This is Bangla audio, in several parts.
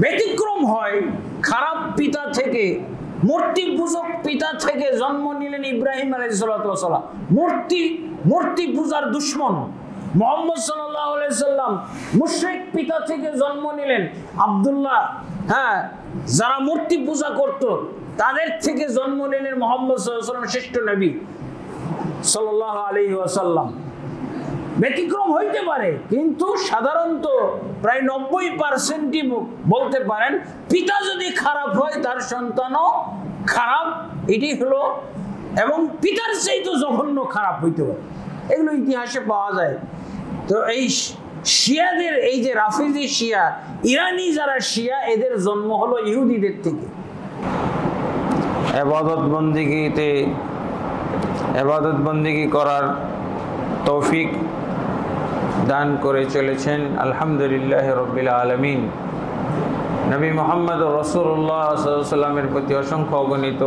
ব্যতিক্রম হয় খারাপ পিতা থেকে, মূর্তি পূজক পিতা থেকে জন্ম নিলেন ইব্রাহিম আলাইহিস সালাম, মূর্তি পূজার দুশমন। মুহাম্মদ সাল্লাল্লাহু আলাইহি সাল্লাম মুশরিক পিতা থেকে জন্ম নিলেন আব্দুল্লাহ, যারা মূর্তি পূজা করত তাদের থেকে জন্ম নিলেন মুহাম্মদ সাল্লাল্লাহু আলাইহি ওয়াসাল্লাম, শ্রেষ্ঠ নবী সাল্লাল্লাহু আলাইহি ওয়াসাল্লাম। ব্যতিক্রম হইতে পারে, কিন্তু সাধারণত প্রায় 90% বলতে পারেন পিতা যদি খারাপ হয় তার সন্তানও খারাপ, এটি হলো, এবং পিতার চাইতে জঘন্য খারাপ হইতে পারে, এগুলো ইতিহাসে পাওয়া যায়। তো এই শিয়াদের, এই যে রাফিজি শিয়া, ইরানি যারা শিয়া, এদের জন্ম হলো ইহুদিদের থেকে। ইবাদত বন্দেগী করার তৌফিক দান করে চলেছেন আলহামদুলিল্লাহ রাব্বিল আলামিন। নবী মুহাম্মদ রাসূলুল্লাহ সাল্লাল্লাহু আলাইহি ওয়াসাল্লামের প্রতি অসংখ্য অগণিত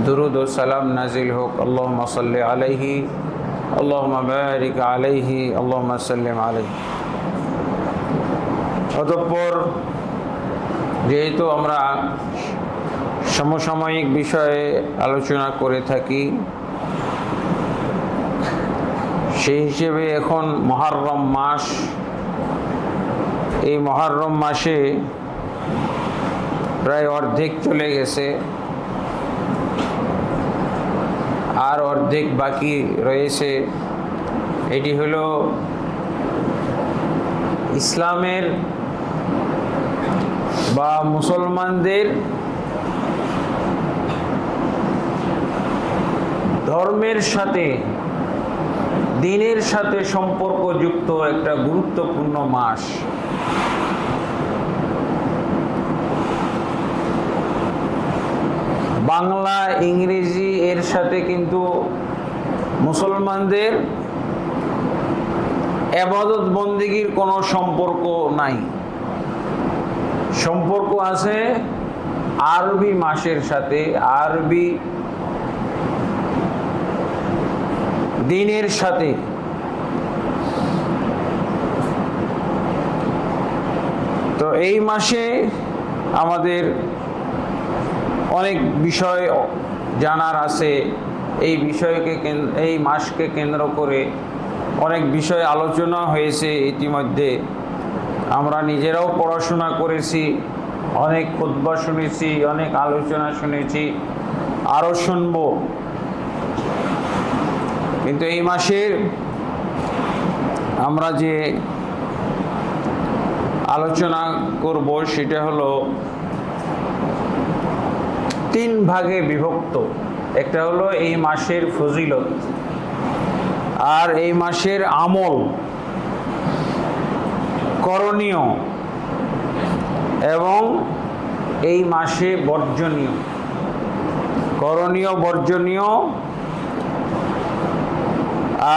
দুরুদ ও সালাম নাজিল হোক। আল্লাহুম্মা সাল্লি আলাইহি, আল্লাহুম্মা বারিক আলাইহি, আল্লাহুম্মা সাল্লিম আলাইহি। অতঃপর যেহেতু আমরা সমসাময়িক বিষয়ে আলোচনা করে থাকি, সেই হিসেবে এখন মুহররম মাস, এই মুহররম মাসে প্রায় অর্ধেক চলে গেছে, আর অর্ধেক বাকি রয়েছে। এটি হলো ইসলামের বা মুসলমানদের ধর্মের সাথে, দিনের সাথে সম্পর্কযুক্ত একটা গুরুত্বপূর্ণ মাস। বাংলা, ইংরেজি এর সাথে কিন্তু মুসলমানদের ইবাদত বন্দেগীর কোনো সম্পর্ক নাই। সম্পর্ক আছে আরবি মাসের সাথে, আরবি দিনের সাথে। তো এই মাসে আমাদের অনেক বিষয় জানার আছে। এই মাসকে কেন্দ্র করে অনেক বিষয় আলোচনা হয়েছে ইতিমধ্যে। আমরা নিজেরাও পড়াশোনা করেছি, অনেক খুতবা শুনেছি, অনেক আলোচনা শুনেছি, আরও শুনব। কিন্তু এই মাসের আমরা যে আলোচনা করব সেটা হলো 3 ভাগে বিভক্ত। একটা হলো এই মাসের ফজিলত, আর এই মাসের আমল, করণীয়, এবং এই মাসে বর্জনীয়। করণীয়, বর্জনীয়,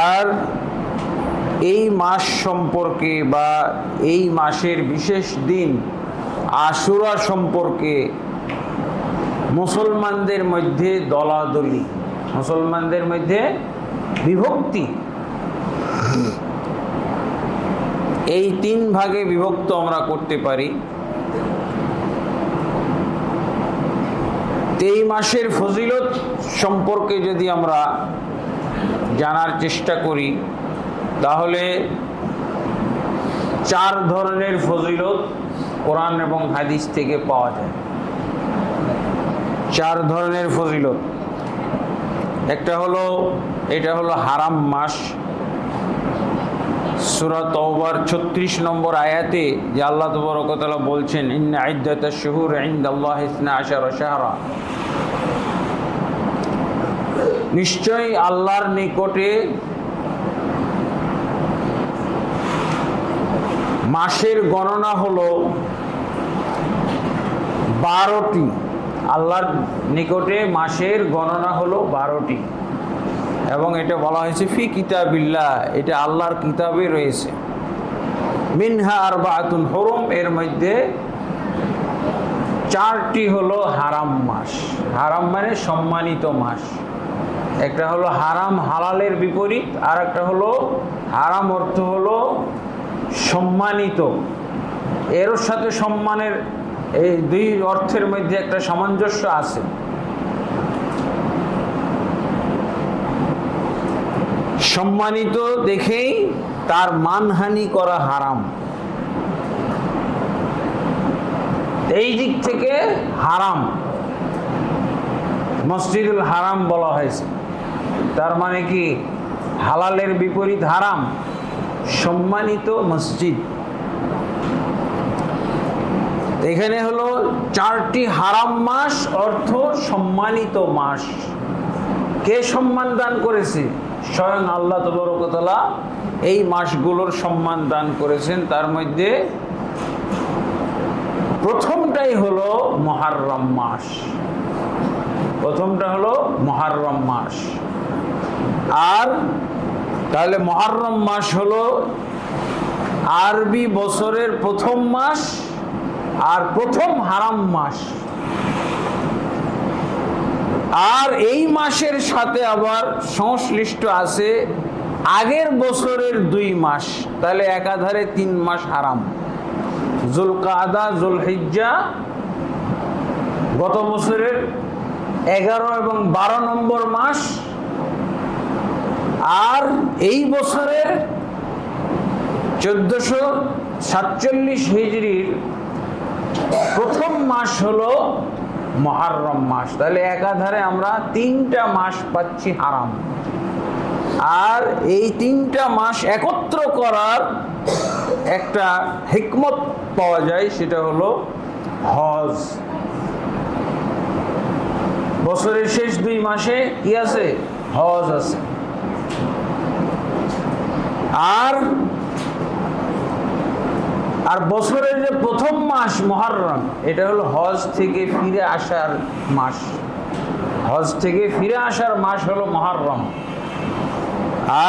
আর এই মাস সম্পর্কে বা এই মাসের বিশেষ দিন আশুরা সম্পর্কে মুসলমানদের মধ্যে দলাদলি, মুসলমানদের মধ্যে বিভক্তি, এই 3 ভাগে বিভক্ত আমরা করতে পারি। এই মাসের ফজিলত সম্পর্কে যদি আমরা জানার চেষ্টা করি, তাহলে 4 ধরনের ফজিলত কোরআন এবং হাদিস থেকে পাওয়া যায়। 4 ধরনের ফজিলত। একটা হলো, এটা হলো হারাম মাস। সূরা তাওবার 36 নম্বর আয়াতে যে আল্লাহ তাবারক ওয়া তাআলা বলছেন, ইন্না ইদ্দাতাশ শুহুর ইনদাল্লাহি 12 শাহরা, নিশ্চয়ই আল্লাহর নিকটে মাসের গণনা হলো 12টি। আল্লাহর নিকটে মাসের গণনা হলো 12টি, এবং এটা বলা হয়েছে ফি কিতাবিল্লাহ, এটা আল্লাহর কিতাবে রয়েছে। মিনহা আরবাআতুন হুরুম, এর মধ্যে 4টি হলো হারাম মাস। হারাম মানে সম্মানিত মাস। একটা হলো হারাম, হালালের বিপরীত, আর একটা হলো হারাম অর্থ হলো সম্মানিত। এর সাথে সম্মানের এই দুই অর্থের মধ্যে একটা সামঞ্জস্য আছে। সম্মানিত দেখেই তার মানহানি করা হারাম, এই দিক থেকে হারাম। মসজিদুল হারাম বলা হয়েছে, তার মানে কি হালালের বিপরীত হারাম, সম্মানিত মসজিদ। এখানে হলো 4টি হারাম মাস অর্থ সম্মানিত মাস। কে সম্মান দান করেছে? স্বয়ং আল্লাহ তাবারক ওয়া তাআলা এই মাসগুলোর সম্মান দান করেছেন। তার মধ্যে প্রথমটাই হলো মুহররম মাস, প্রথমটা হলো মুহররম মাস। আর তাহলে মুহররম মাস হলো আরবি বছরের প্রথম মাস আর প্রথম হারাম মাস। আর এই মাসের সাথে আবার সংশ্লিষ্ট আছে আগের বছরের 2 মাস, তাহলে একাধারে 3 মাস হারাম। যুলকাদা, যুলহিজ্জা গত বছরের 11 এবং 12 নম্বর মাস, আর এই বছরের 1447 হিজরির প্রথম মাস হলো মুহররম মাস। তাহলে একাধারে আমরা 3টা মাস পাচ্ছি হারাম। আর এই 3টা মাস একত্র করার একটা হিকমত পাওয়া যায়, সেটা হলো হজ। বছরের শেষ 2 মাসে কি আছে? হজ আছে। আর বছরের যে প্রথম মাস মুহররম, এটা হলো হজ থেকে ফিরে আসার মাস। হজ থেকে ফিরে আসার মাস হলো মুহররম।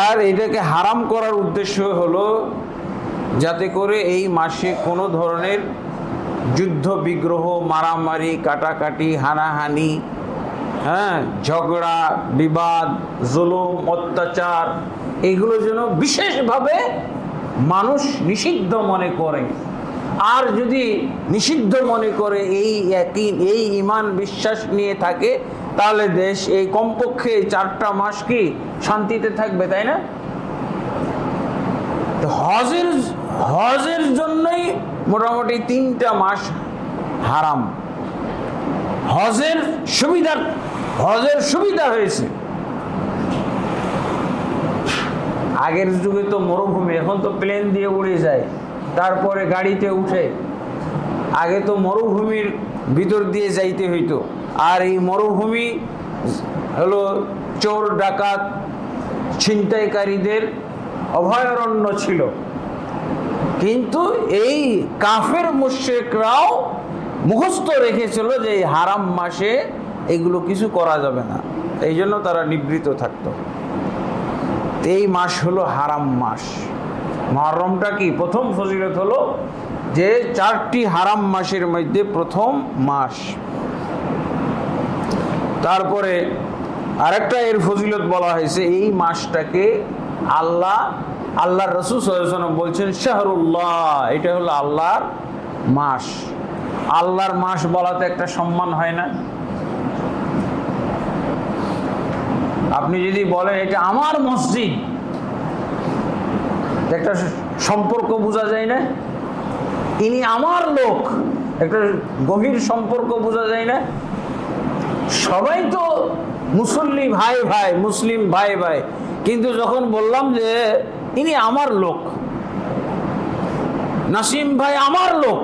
আর এটাকে হারাম করার উদ্দেশ্য হলো যাতে করে এই মাসে কোনো ধরনের যুদ্ধ বিগ্রহ, মারামারি, কাটাকাটি, হানাহানি, ঝগড়া বিবাদ, জুলুম, অত্যাচার, এগুলো যেন বিশেষভাবে মানুষ নিষিদ্ধ মনে করে। আর যদি নিষিদ্ধ মনে করে এই ঈমান বিশ্বাস নিয়ে থাকে, তাহলে দেশ এই কমপক্ষে 4টা মাস কি শান্তিতে থাকবে, তাই না? তো হজের জন্যই মোটামুটি 3টা মাস হারাম। হজের সুবিধা হয়েছে। আগের যুগে তো মরুভূমি, এখন তো প্লেন দিয়ে উড়ে যায়, তারপরে গাড়িতে উঠে। আগে তো মরুভূমির ভিতর দিয়ে যাইতে হইতো। আর এই মরুভূমি হলো চোর, ডাকাত, ছিনতাইকারীদের অভয়ারণ্য ছিল। কিন্তু এই কাফের মুশরিকরাও মুখস্থ রেখেছিল যে এই হারাম মাসে এগুলো কিছু করা যাবে না, এই জন্য তারা নিবৃত থাকতো। এই মাস হলো হারাম মাস। মুহররমটা কি? প্রথম ফজিলত হলো যে 4টি হারাম মাসের মধ্যে প্রথম মাস। তারপরে আরেকটা এর ফজিলত বলা হয়েছে, এই মাসটাকে আল্লাহর রাসূল সাল্লাল্লাহু আলাইহি ওয়াসাল্লাম বলছেন শাহরুল্লাহ, এটা হলো আল্লাহর মাস। আল্লাহর মাস বলাতে একটা সম্মান হয় না? আপনি যদি বলেন এটা আমার মসজিদ, একটা সম্পর্ক বোঝা যায় না? ইনি আমার লোক, একটা গভীর সম্পর্ক বোঝা যায় না? সবাই তো মুসল্লি ভাই ভাই, মুসলিম ভাই ভাই, কিন্তু যখন বললাম যে ইনি আমার লোক, নাসিম ভাই আমার লোক,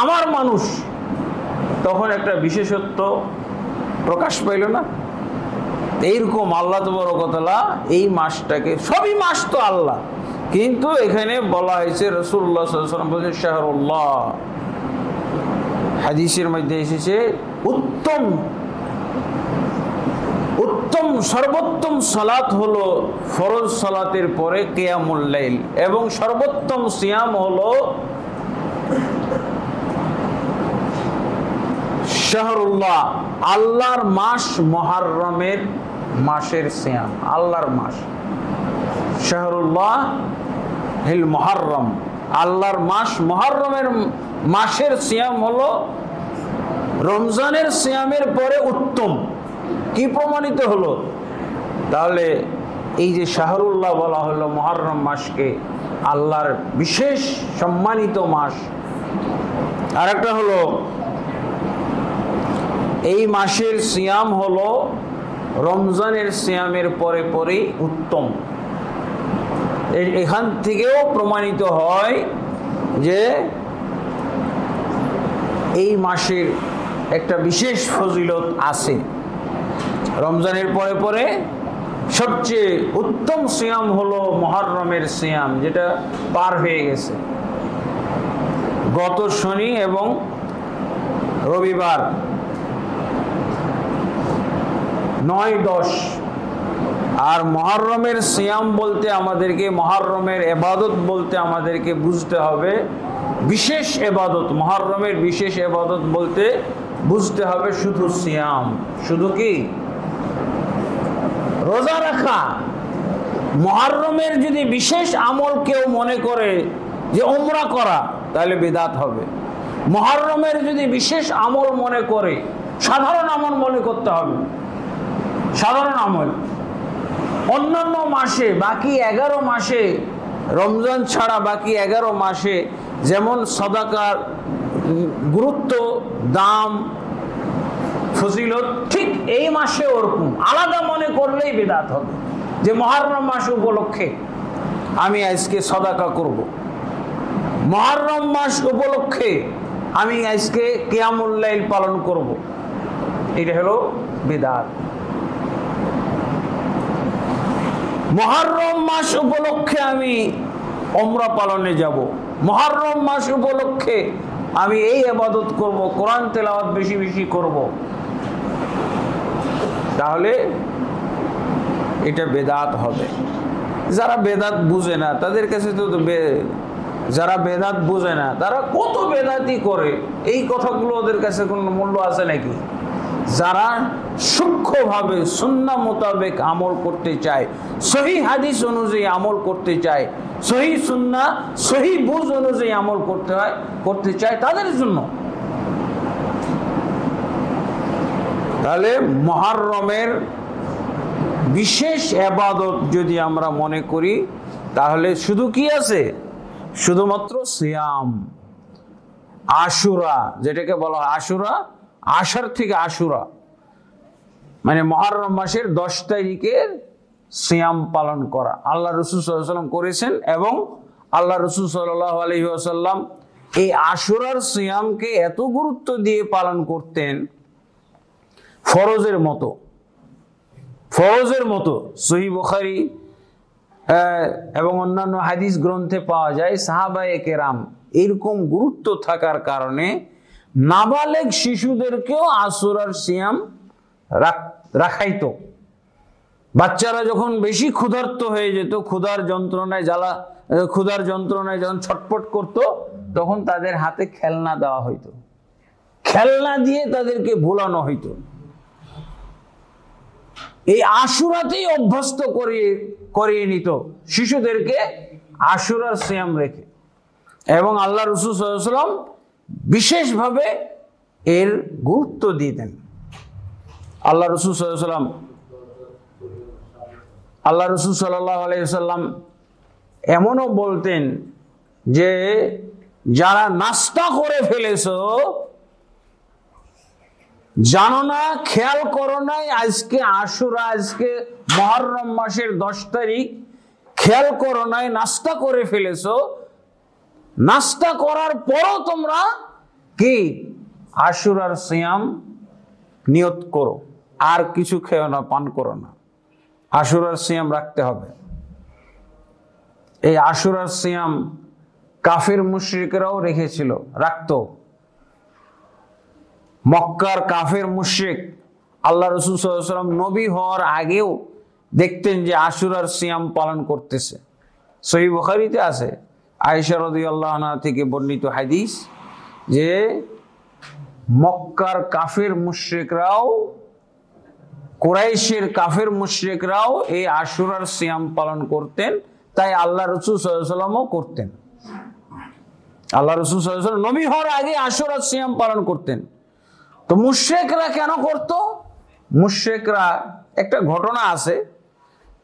আমার মানুষ, তখন একটা বিশেষত্ব প্রকাশ পাইল না? এইরকম আল্লাহ তাবারক ওয়া তাআলা এই মাসটাকে, সবই মাস তো আল্লাহ, কিন্তু এখানে বলা হয়েছে রাসূলুল্লাহ সাল্লাল্লাহু আলাইহি ওয়াসাল্লাম বলেছেন শাহরুল্লাহ। হাদিসের মধ্যে এসেছে সর্বোত্তম সালাত হলো ফরজ সালাতের পরে কিয়ামুল লাইল, এবং সর্বোত্তম সিয়াম হলো শাহরুল্লাহ, আল্লাহর মাস মুহররমের মাসের সিয়াম। আল্লাহর মাস শাহরুল্লাহ হিল মুহররম, আল্লাহর মাস মুহররমের মাসের সিয়াম হলো রমজানের সিয়ামের পরে উত্তম। কি প্রমাণিত হলো? তাহলে এই যে শাহরুল্লাহ বলা হলো মুহররম মাসকে আল্লাহর বিশেষ সম্মানিত মাস। আর একটা হলো এই মাসের সিয়াম হলো রমজানের সিয়ামের পরে পরেই উত্তম। এখান থেকেও প্রমাণিত হয় যে এই মাসের একটা বিশেষ ফজিলত আছে। রমজানের পরে পরে সবচেয়ে উত্তম সিয়াম হলো মুহররমের সিয়াম, যেটা পার হয়ে গেছে গত শনি এবং রবিবার 9-10। আর মুহররমের সিয়াম বলতে আমাদেরকে, মুহররমের ইবাদত বলতে আমাদেরকে বুঝতে হবে বিশেষ ইবাদত। মুহররমের বিশেষ ইবাদত বলতে বুঝতে হবে শুধু সিয়াম, শুধু কি রোজা রাখা। মুহররমের যদি বিশেষ আমল কেউ মনে করে যে উমরা করা, তাহলে বিদআত হবে। মুহররমের যদি বিশেষ আমল মনে করে, সাধারণ আমল মনে করতে হবে, সাধারণ আমল। অন্যান্য মাসে, বাকি 11 মাসে, রমজান ছাড়া বাকি 11 মাসে যেমন সাদাকার গুরুত্ব, দাম, ফজিলত, ঠিক এই মাসে ওরকম আলাদা মনে করলেই বিদআত হবে। যে মুহররম মাস উপলক্ষে আমি আজকে সাদাকা করব, মুহররম মাস উপলক্ষে আমি আজকে কিয়ামুল লাইল পালন করব, এটা হলো বিদআত। মুহররম মাস উপলক্ষে আমি উমরা পালনে যাব, মুহররম মাস উপলক্ষে আমি এই ইবাদত করব, কোরআন তেলাওয়াত বেশি বেশি করব, তাহলে এটা বেদাত হবে। যারা বেদাত বুঝে না তাদের কাছে তো যারা বেদাত বুঝে না তারা কত বেদাতি করে, এই কথাগুলো ওদের কাছে কোনো মূল্য আছে নাকি? যারা সূক্ষ্মভাবে সুন্নাহ মোতাবেক আমল করতে চায়, সহিহ হাদিস অনুযায়ী আমল করতে চায়, সহিহ সুন্নাহ সহিহ বুঝ অনুযায়ী আমল করতে চায়, তাদের জন্য। তাহলে মুহররমের বিশেষ ইবাদত যদি আমরা মনে করি, তাহলে শুধু কি আছে? শুধুমাত্র সিয়াম। আশুরা, যেটাকে বলা হয় আশুরা, আশার থেকে আশুরা, মানে মুহররম মাসের 10 তারিখের সিয়াম পালন করা আল্লাহ রাসূল সাল্লাল্লাহু আলাইহি ওয়াসাল্লাম করেছেন। এবং আল্লাহ রাসূল সাল্লাল্লাহু আলাইহি ওয়াসাল্লাম এই আশুরার সিয়ামকে এত গুরুত্ব দিয়ে পালন করতেন, ফরজের মতো। ফরজের মতো সহিহ বুখারী এবং অন্যান্য হাদিস গ্রন্থে পাওয়া যায় সাহাবায়ে কেরাম এরকম গুরুত্ব থাকার কারণে নাবালেগ শিশুদেরকেও আশুরার সিয়াম রাখাইতো। বাচ্চারা যখন বেশি ক্ষুধার্ত হয়ে যেত, ক্ষুধার যন্ত্রণায় যখন ছটফট করত, তখন তাদের হাতে খেলনা দেওয়া হইতো, খেলনা দিয়ে তাদেরকে ভোলানো হইতো। এই আশুরাতেই অভ্যস্ত করিয়ে নিত শিশুদেরকে আশুরার সিয়াম রেখে। এবং আল্লাহ রাসূল সাল্লাল্লাহু আলাইহি ওয়াসাল্লাম বিশেষভাবে এর গুরুত্ব দিতেন। আল্লাহ রাসূল সাল্লাল্লাহু আলাইহি ওয়াসাল্লাম এমনও বলতেন যে যারা নাস্তা করে ফেলেছো, জানো না, খেয়াল করো নাই আজকে আশুরা, আজকে মুহররম মাসের 10 তারিখ, খেয়াল করো নাই, নাস্তা করে ফেলেছো, নাস্তা করার পরও তোমরা কি আশুরার সিয়াম নিয়ত করো, আর কিছু খেও না, পান করো না, আশুরার সিয়াম রাখতে হবে। এই আশুরার সিয়াম কাফির মুশরিকরাও রেখেছিল, রাখতো। মক্কার কাফের মুশরিক আল্লাহ রাসূল সাল্লাল্লাহু আলাইহি ওয়াসাল্লাম নবী হওয়ার আগেও দেখতেন যে আশুরার সিয়াম পালন করতেছে। সহিহ বুখারীতে আছে আয়েশা রাদিয়াল্লাহু আনহা থেকে বর্ণিত হাদিস যে মক্কার কাফের মুশরিকরাও, কুরাইশের কাফের মুশরিকরাও এই আশুরার সিয়াম পালন করতেন, তাই আল্লাহ রাসূল সাল্লাল্লাহু আলাইহি ওয়াসাল্লামও করতেন। আল্লাহ রাসূল সাল্লাল্লাহু আলাইহি ওয়াসাল্লাম নবী হওয়ার আগে আশুরা সিয়াম পালন করতেন। তো মুশরিকরা কেন করত? মুশরিকরা একটা ঘটনা আছে,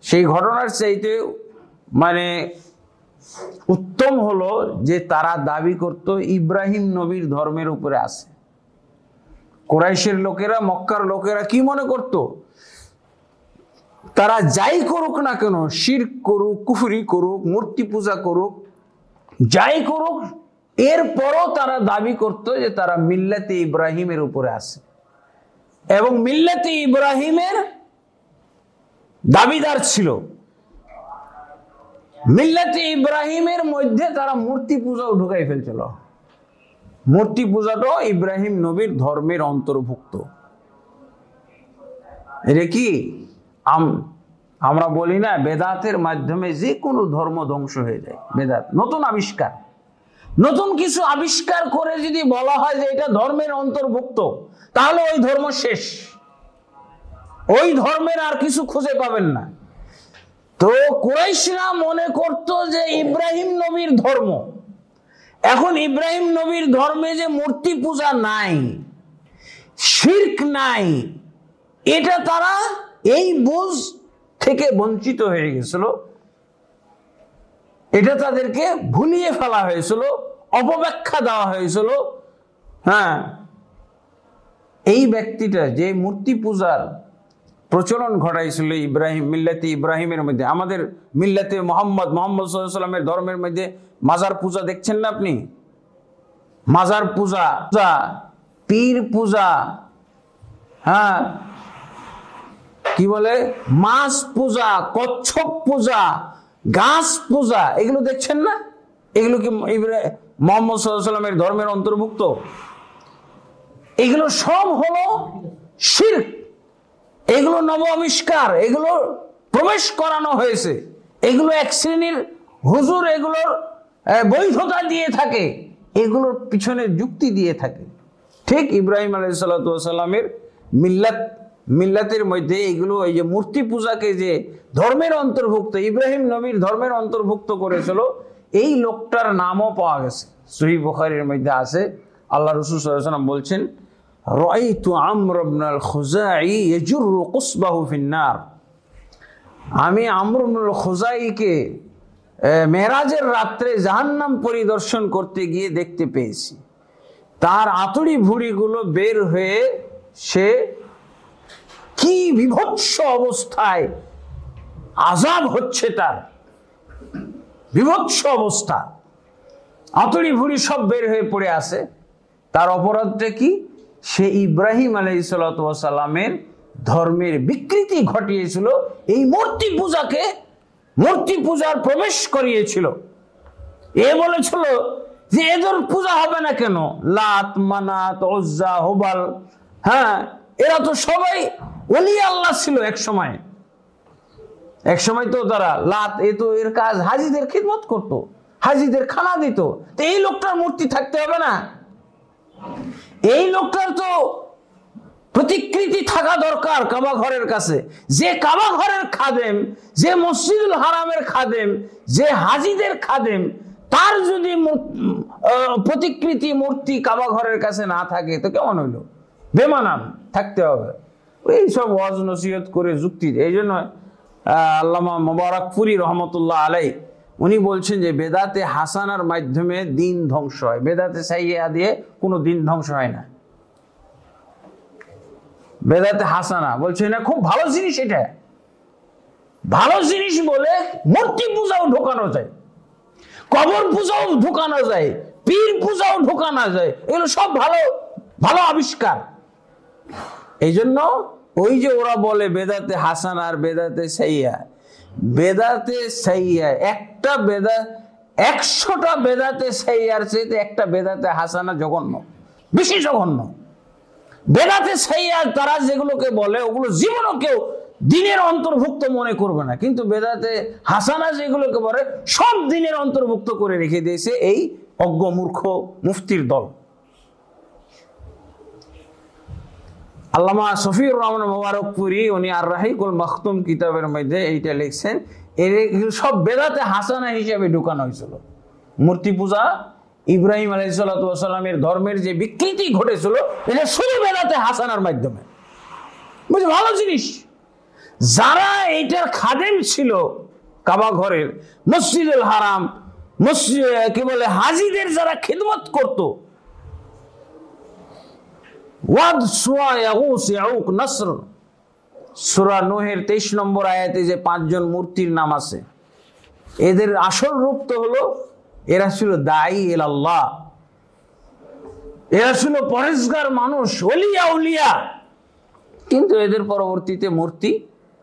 সেই ঘটনার চাইতে মানে উত্তম হলো যে তারা দাবি করত ইব্রাহিম নবীর ধর্মের উপরে আছে। কুরাইশের লোকেরা, মক্কার লোকেরা কি মনে করত? তারা যাই করুক না কেন, শিরক করুক, কুফরি করুক, মূর্তি পূজা করুক, যাই করুক, এরপরও তারা দাবি করত যে তারা মিল্লাতে ইব্রাহিমের উপরে আছে এবং মিল্লাতে ইব্রাহিমের দাবিদার ছিল। মিল্লাতে ইব্রাহিমের মধ্যে তারা মূর্তি পূজাও ঢুকাই ফেলছিল। মূর্তি পূজাটাও ইব্রাহিম নবীর ধর্মের অন্তর্ভুক্ত। এটা কি আমরা বলি না, বেদাতের মাধ্যমে যে কোনো ধর্ম ধ্বংস হয়ে যায়। বেদাত নতুন আবিষ্কার, নতুন কিছু আবিষ্কার করে যদি বলা হয় যে এটা ধর্মের অন্তর্ভুক্ত, তাহলে ওই ধর্ম শেষ, ওই ধর্মের আর কিছু খুঁজে পাবেন না। তো কুরাইশরা মনে করত যে ইব্রাহিম নবীর ধর্ম, এখন ইব্রাহিম নবীর ধর্মে যে মূর্তি পূজা নাই, শিরক নাই, এটা তারা এই বুঝ থেকে বঞ্চিত হয়ে গেছিল, এটা তাদেরকে ভুলিয়ে ফেলা হয়েছিল, অপব্যাখ্যা দেওয়া হয়েছিল। হ্যাঁ, এই ব্যক্তিটা যে মূর্তি পূজার প্রচলন ঘটাইছিল ইব্রাহিম, মিল্লাতে ইব্রাহিমের মধ্যে, আমাদের মিল্লাতে মোহাম্মদ সাল্লাল্লাহু আলাইহি ওয়াসাল্লামের ধর্মের মধ্যে মাজার পূজা দেখছেন না আপনি? মাজার পূজা, পীর পূজা, হ্যাঁ কি বলে, মাছ পূজা, কচ্ছপ পূজা, গাছ পূজা, এগুলো দেখছেন না? এগুলো কি মুহাম্মদ সাল্লাল্লাহু আলাইহি ওয়াসাল্লামের ধর্মের অন্তর্ভুক্ত? এগুলো সব হলো শিরক, এগুলো নব আবিষ্কার, এগুলো প্রবেশ করানো হয়েছে, এগুলো এক শ্রেণীর হুজুর এগুলোর বৈধতা দিয়ে থাকে, এগুলোর পিছনে যুক্তি দিয়ে থাকে। ঠিক ইব্রাহিম আলাইহিস সালাতু ওয়াস সালামের মিল্লাতের মধ্যে এগুলো, এই যে মূর্তি পূজাকে যে ধর্মের অন্তর্ভুক্ত, ইব্রাহিম নবীর ধর্মের অন্তর্ভুক্ত করেছিল, এই লোকটার নামও পাওয়া গেছে, সহিহ বুখারীর মধ্যে আছে। আল্লাহ রাসূল সাল্লাল্লাহু আলাইহি ওয়াসাল্লাম বলছেন, রাআইতু আমর ইবনে আল খুজাই ইয়াজুরু কুসবাহু ফিন-নার। আমি আমর ইবনে আল খুজাইকে মেরাজের রাত্রে জাহান্নাম পরিদর্শন করতে গিয়ে দেখতে পেয়েছি, তার আতুড়ি ভুড়িগুলো বের হয়ে সে কি বিভৎস অবস্থায় আযাব হচ্ছে, তার বিভৎস অবস্থা, আতুড়ি ভুড়ি সব বের হয়ে পড়ে আছে। তার অপরাধটা কি? সে ইব্রাহিম আলাইহিস সালাতু ওয়াস সালামের ধর্মের বিকৃতি ঘটিয়েছিল, এই মূর্তি পূজাকে, মূর্তি পূজার প্রবেশ করিয়েছিল। এ বলেছিল যে এদের পূজা হবে না কেন, লাত, মানাত, উজ্জা, হুবাল, হ্যাঁ এরা তো সবাই ওলি আল্লাহ ছিল এক সময়। এক সময় তো তারা লাত, এ তো এর কাজ হাজীদের খিদমত করত, হাজীদের খানা দিত, তো এই লোকটার মূর্তি থাকতে হবে না? এই লোকটার তো প্রতিকৃতি থাকা দরকার কাবা ঘরের কাছে। যে কাবা ঘরের খাদেম, যে মসজিদুল হারামের খাদেম, যে হাজীদের খাদেম, তার যদি প্রতিকৃতি মূর্তি কাবা ঘরের কাছে না থাকে তো কেমন হইলো? বেমানান থাকতে হবে। এই সব ওয়াজ নসিহত করে যুক্তি। এই জন্য আল্লামা মুবারকপুরী রহমতুল্লাহ আলাই উনি বলছেন যে বেদাতে হাসানার মাধ্যমে দিন ধ্বংস হয়, বেদাতে সাইয়্যা দিয়ে কোনো দিন ধ্বংস হয় না। বেদাতে হাসানা বলছে না, খুব ভালো জিনিস, এটা ভালো জিনিস বলে মূর্তি পূজাও ঢোকানো যায়, কবর পূজাও ঢোকানো যায়, পীর পূজাও ঢোকানো যায়, এগুলো সব ভালো ভালো আবিষ্কার। এই জন্য ওই যে ওরা বলে বেদাতে হাসান আর বেদাতে সাইয়্যা, বেদাতে সাইয়্যা একটা বেদাত, 100টা বেদাতে সাইয়্যার চাইতে একটা বেদাতে হাসানা জঘন্য, বেশি জঘন্য। বেদাতে সাইয়্যা তারা যেগুলোকে বলে ওগুলো জীবনও কেউ দিনের অন্তর্ভুক্ত মনে করবে না, কিন্তু বেদাতে হাসানা যেগুলোকে বলে সব দিনের অন্তর্ভুক্ত করে রেখে দিয়েছে এই অজ্ঞ মূর্খ মুফতির দল। আল্লামা শফিউর রহমান মুবারকপুরী উনি আর রাহিকুল মাখতুম কিতাবের মধ্যে এইটা লিখছেন, এর সব বেদাতে হাসানা হিসেবে ঢুকানো হয়েছিল। মূর্তি পূজা ইব্রাহিম আলাইহিসসালামের ধর্মের যে বিকৃতি ঘটেছিল এটা শুধু বেদাতে হাসানার মাধ্যমে। বুঝলি, ভালো জিনিস। যারা এইটার খাদেম ছিল, কাবা ঘরের, মসজিদুল হারাম, মসজিদ কি বলে হাজিদের যারা খিদমত করত, ওয়াদ সুয়া ইয়াগুস ইয়াউক নাসর, সূরা নূহের 23 নম্বর আয়াতে যে 5 জন মূর্তির নাম আছে, এদের আসল রূপ তো হলো এরা ছিল দাঈ ইলাল্লাহ, এরা ছিল পরেজগার মানুষ, ওলিয়া উলিয়া। কিন্তু এদের পরবর্তীতে মূর্তি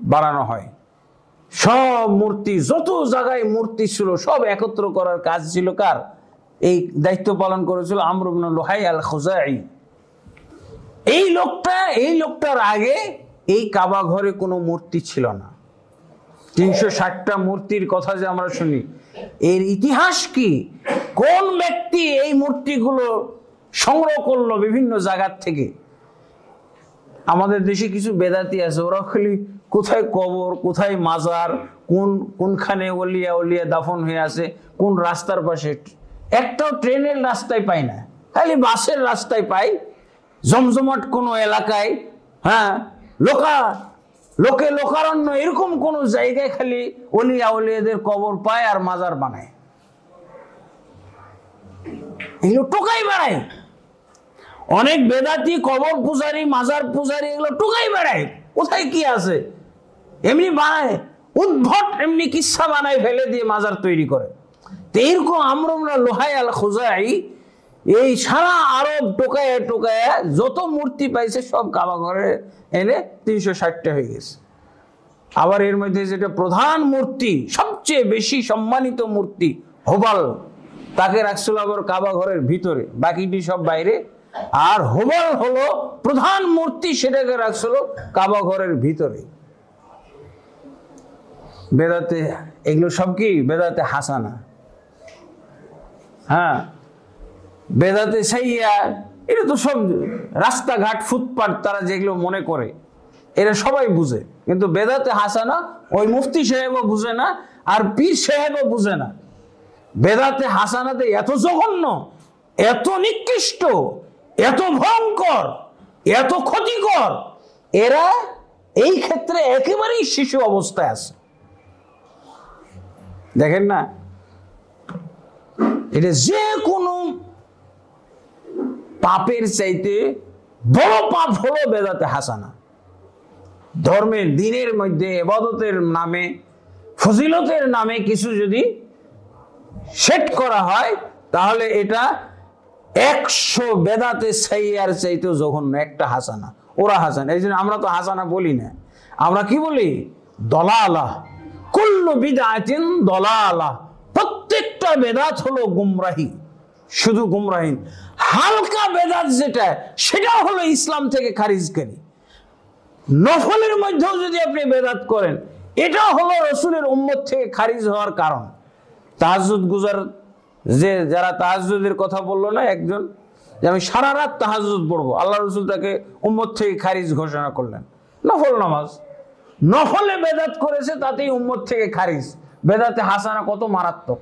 বানানো হয়। সব মূর্তি, যত জায়গায় মূর্তি ছিল সব একত্র করার কাজ ছিল কার? এই দায়িত্ব পালন করেছিল আমর ইবনে লুহাই আল খুজাই। এই লোকটার আগে এই কাবা ঘরে কোনো মূর্তি ছিল না। 360টা মূর্তির কথা যে আমরা শুনি, এর ইতিহাস কি? কোন ব্যক্তি এই মূর্তিগুলো সংগ্রহ করলো বিভিন্ন জায়গার থেকে? আমাদের দেশে কিছু বেদাতি আছে, ওরা খালি কোথায় কবর, কোথায় মাজার, কোনখানে ওলিয়া উলিয়া দাফন হয়ে আছে, কোন রাস্তার পাশে, একটাও ট্রেনের রাস্তায় পাই না, খালি বাসের রাস্তায় পাই, জমজমাট কোনো এলাকায়, হ্যাঁ, লোকে লোকারণ্য, এরকম কোন জায়গায় খালি ওলিয়া উলিয়াদের কবর পায় আর মাজার বানায়। এগুলো টোকাই বেড়ায়। অনেক বেদাতি কবর পূজারী, মাজার পূজারী এগুলো টোকাই বেড়ায়। কোথায় কি আছে এমনি বানায়, উদ্ভট এমনি কিচ্ছা বানায়, ফেলে দিয়ে মাজার তৈরি করে। তো এরকম আমর ইবনে লুহাই আল খুজাই এই সারা আরব টোকায় টোকায় যত মূর্তি পাইছে সব কাবা ঘরে এনে 360টা হয়ে গেছে। আবার এর মধ্যে যেটা প্রধান মূর্তি, সবচেয়ে বেশি সম্মানিত মূর্তি হুবাল, তাকে রাখছিল আবার কাবা ঘরের ভিতরে, বাকিটি সব বাইরে। আর হুবাল হলো প্রধান মূর্তি, সেটাকে রাখছিল কাবা ঘরের ভিতরে। বেদাতে এগুলো সব কি? বেদাতে হাসানা। হ্যাঁ, বেদাতে সাইয়া এটা তো সব রাস্তাঘাট ফুটপাত তারা যেগুলো মনে করে এরা সবাই বুঝে, কিন্তু বেদাতে হাসানা ওই মুফতি সাহেবও বুঝে না, আর পীর সাহেবও বুঝে না। বেদাতে হাসানাতে এত জঘন্য, এত নিকৃষ্ট, এত ভয়ঙ্কর, এত ক্ষতিকর, এরা এই ক্ষেত্রে একেবারেই শিশু অবস্থায় আছে। দেখেন না, এটা যে কোনো পাপের চাইতে বড় পাপ হলো বেদাতে হাসানা। ধর্মের, দিনের মধ্যে ইবাদতের নামে, ফজিলতের নামে কিছু যদি সেট করা হয়, তাহলে এটা 100 বেদাতে সাইয়ার চাইতে জঘন্য একটা হাসানা। ওরা হাসানা, এই জন্য আমরা তো হাসানা বলি না, আমরা কি বলি? দলালাহ, কুল্লু বিদআতিন দলালাহ। প্রত্যেকটা বেদাত হলো গুমরাহি, শুধু গুমরাহি। হালকা বেদাত যেটা, সেটা হলো ইসলাম থেকে খারিজকারী। নফলের মধ্যেও যদি আপনি বেদাত করেন, এটা হলো রাসূলের উম্মত থেকে খারিজ হওয়ার কারণ। তাহাজ্জুদ গুজার যে যারা তাহাজ্জুদের কথা বললো না একজন, যে আমি সারা রাত তাহাজ্জুদ পড়বো, আল্লাহ রাসূল তাকে উম্মত থেকে খারিজ ঘোষণা করলেন। নফল নামাজ, নফলে বেদাত করেছে, তাতেই উম্মত থেকে খারিজ। বেদাতে হাসানা কত মারাত্মক!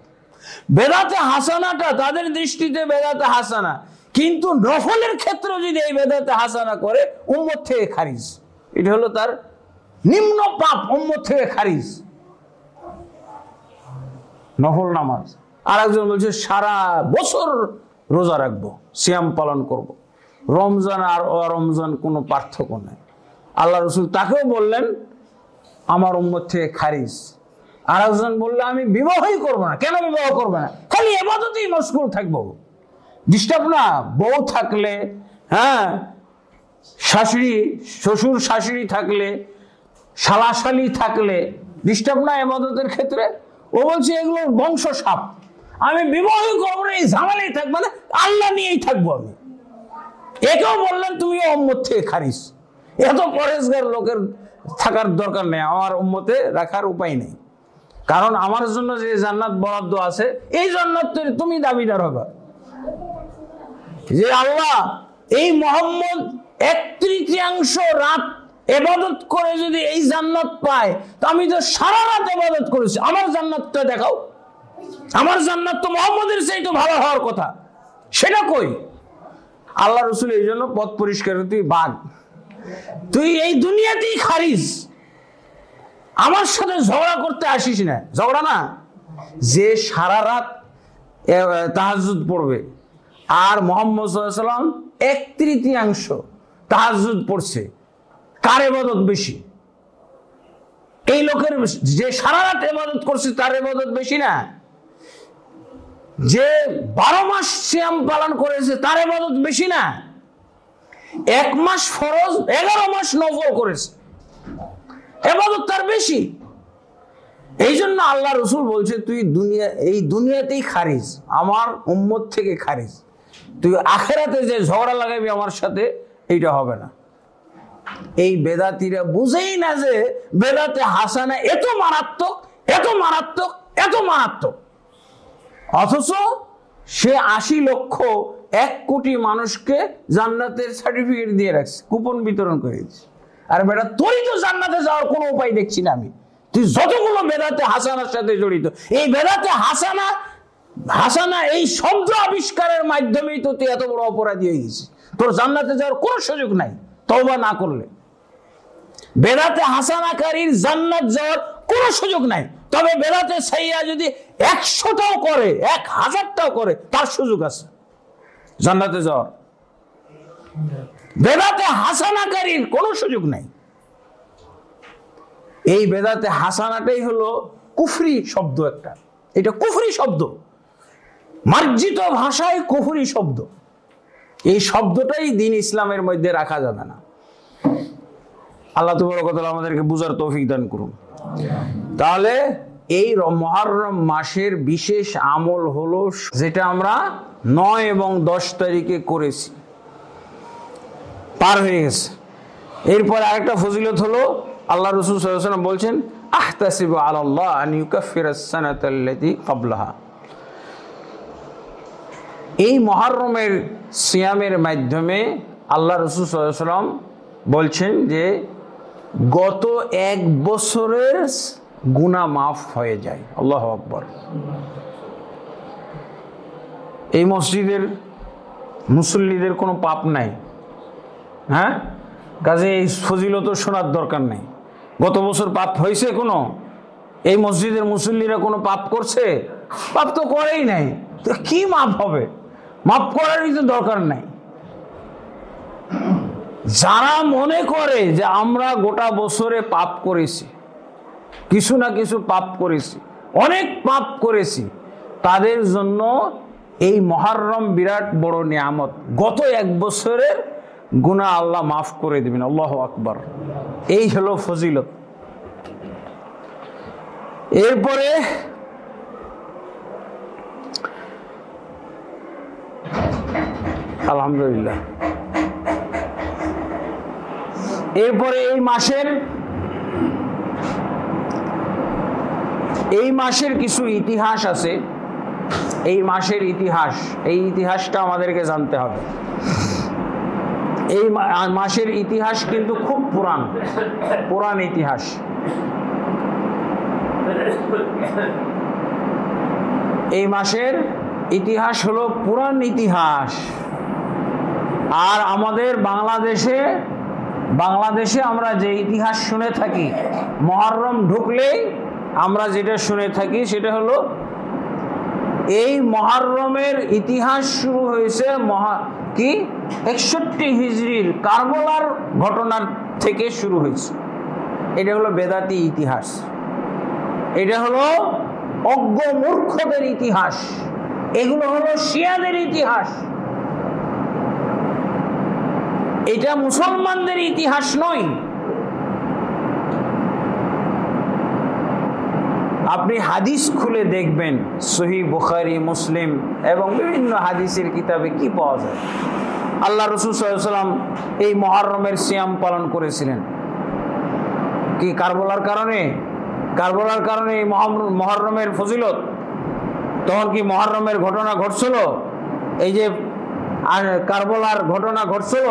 বেদাতে হাসানাটা তাদের দৃষ্টিতে বেদাতে হাসানা, কিন্তু নফলের ক্ষেত্রে যদি এই বেদাতে হাসানা করে, উম্মত থেকে খারিজ। এটা হলো তার নিম্ন পাপ, উম্মত থেকে খারিজ। নফল নামাজ। আর একজন বলছে সারা বছর রোজা রাখবো, সিয়াম পালন করব। রমজান আর অরমজান কোনো পার্থক্য নেই। আল্লাহ রাসূল তাকেও বললেন আমার উম্মত থেকে খারিজ। আর একজন বললে আমি বিবাহই করবো না। কেন বিবাহ করবে না? খালি ইবাদতেই মশগুল থাকবো। ডিস্টার্ব না? বউ থাকলে, হ্যাঁ, শাশুড়ি, শ্বশুর শাশুড়ি থাকলে, শালাশালি থাকলে ডিস্টার্ব না ইবাদতের ক্ষেত্রে? ও বলছে এগুলো বংশ সাপ, আমি বিবাহই করবো না, এই ঝামেলাই থাকবো না, আল্লাহ নিয়েই থাকবো আমি। একেও বললেন তুমি উম্মত থেকে খারিজ। এত পরেজগার লোকের থাকার দরকার নেই, আমার উম্মতে রাখার উপায় নেই। কারণ আমার জন্য যে জান্নাত বরাদ্দ আছে, এই জান্নাত তুমি দাবিদার হবে। যে আল্লাহ এই মুহাম্মদ 1/3 রাত ইবাদত করে যদি এই জান্নাত পায়, তো আমি তো সারা রাত ইবাদত করেছি, আমার জান্নাতটা দেখাও। আমার জান্নাত তো মুহাম্মদের চাইতে ভালো হওয়ার কথা। সেটা কই? আল্লাহ রসুল এই জন্য পথ পরিষ্কার, তুই বাঘ, তুই এই দুনিয়াতেই খারিজ, আমার সাথে ঝগড়া করতে আসিস না। ঝগড়া না, যে সারা রাত তাহাজ্জুদ পড়বে আর মুহাম্মদ সাল্লাল্লাহু আলাইহি ওয়াসাল্লাম 1/3 তাহাজ্জুদ পড়ছে, কার ইবাদত বেশি? এই লোকের, যে সারা রাত ইবাদত করছে তার ইবাদত বেশি না? যে 12 মাস সিয়াম পালন করেছে তার ইবাদত বেশি না? 1 মাস ফরজ, 11 মাস নফল করেছে, ইবাদত তার বেশি। এই জন্য আল্লাহ রসুল বলছে তুই এই দুনিয়াতেই খারিজ, আমার উম্মত থেকে খারিজ, তুই আখিরাতে যে ঝগড়া লাগাবি আমার সাথে, এইটা হবে না। এই বেদাতিরা বুঝেই না যে বেদাতে হাসানা এত মারাত্মক, এত মারাত্মক, এত মারাত্মক, অথচ সে 80 লক্ষ 1 কোটি মানুষকে জান্নাতের সার্টিফিকেট দিয়ে রাখছে, কুপন বিতরণ করেছে। আর বেটা তোরই তো জান্নাতে যাওয়ার কোনো উপায় দেখছি না আমি। তুই যতগুলো বেদাতে হাসানার সাথে জড়িত, এই বেদাতে হাসানা এই শব্দ আবিষ্কারের মাধ্যমেই তো তুই এত বড় অপরাধী হয়ে গেছিস। তোর জান্নাতে যাওয়ার কোনো সুযোগ নাই তওবা না করলে। বেদাতে হাসানাকারীর জান্নাত যাওয়ার কোনো সুযোগ নাই, তবে বেদাতে সাইয়্যা যদি 100টাও করে, 1000টাও করে, তার সুযোগ আছে জান্নাতে যাওয়ার। বেদাতে হাসানাকারীর কোনো সুযোগ নাই। এই বেদাতে হাসানাটাই হলো কুফরি শব্দ একটা, এটা কুফরি শব্দ, মার্জিত ভাষায় কুফরি শব্দ। এই শব্দটাই দ্বীন ইসলামের মধ্যে রাখা যাবে না। আল্লাহ তাবারক ওয়া তাআলা আমাদেরকে বুঝার তৌফিক দান করুন। তাহলে এই মুহররম মাসের বিশেষ আমল হলো যেটা আমরা 9 এবং 10 তারিখে করেছি, পার হয়ে গেছে। এরপর আরেকটা ফজিলত হলো আল্লাহ রাসূল সাল্লাল্লাহু আলাইহি ওয়াসাল্লাম বলছেন আহতাসিবু আলাল্লাহ আন ইউকাফিরাস সানাতাল্লাতী ক্বাবলাহা। এই মুহররমের সিয়ামের মাধ্যমে আল্লাহ রাসূল সাল্লাল্লাহু আলাইহি ওয়াসাল্লাম বলছেন যে গত 1 বছরের গুনাহ মাফ হয়ে যায়। আল্লাহু আকবার। এই মসজিদের মুসল্লিদের কোনো পাপ নাই, হ্যাঁ, কাজে এই ফজিলত শোনার দরকার নেই। গত বছর পাপ হয়েছে কোনো? এই মসজিদের মুসল্লিরা কোনো পাপ করছে? পাপ তো করেই নাই, তো কি মাপ হবে? মাপ করারই তো দরকার নাই। যারা মনে করে যে আমরা গোটা বছরে পাপ করেছি, কিছু না কিছু পাপ করেছি, অনেক পাপ করেছি, তাদের জন্য এই মুহররম বিরাট বড় নিয়ামত। গত 1 বছরের গুনাহ আল্লাহ মাফ করে দিবেন। আল্লাহু আকবার। এই হলো ফজিলত। এরপরে আলহামদুলিল্লাহ, এরপরে এই মাসের কিছু ইতিহাস আছে। এই মাসের ইতিহাস, এই ইতিহাসটা আমাদেরকে জানতে হবে। এই মাসের ইতিহাস কিন্তু খুব পুরান ইতিহাস। এই মাসের ইতিহাস হলো পুরান ইতিহাস। আর আমাদের বাংলাদেশে আমরা যে ইতিহাস শুনে থাকি, মুহররম ঢুকলেই আমরা যেটা শুনে থাকি সেটা হলো এই মুহররমের ইতিহাস শুরু হয়েছে 61 হিজরির কারবালার ঘটনার থেকে শুরু হয়েছে। এটা হলো বেদাতি ইতিহাস, এটা হলো অজ্ঞ মূর্খদের ইতিহাস, এগুলো হলো শিয়াদের ইতিহাস। এটা মুসলমানদের ইতিহাস নয়। আপনি হাদিস খুলে দেখবেন, সহিহ বুখারী, মুসলিম এবং বিভিন্ন হাদিসের কিতাবে কি পাওয়া যায়। আল্লাহ রাসূল সাল্লাল্লাহু আলাইহি ওয়াসাল্লাম এই মুহররমের সিয়াম পালন করেছিলেন কি কারবালার কারণে? কারবালার কারণে এই মুহররমের ফজিলত। তখন কি মুহররমের ঘটনা ঘটছিল? এই যে কারবালার ঘটনা ঘটছিল?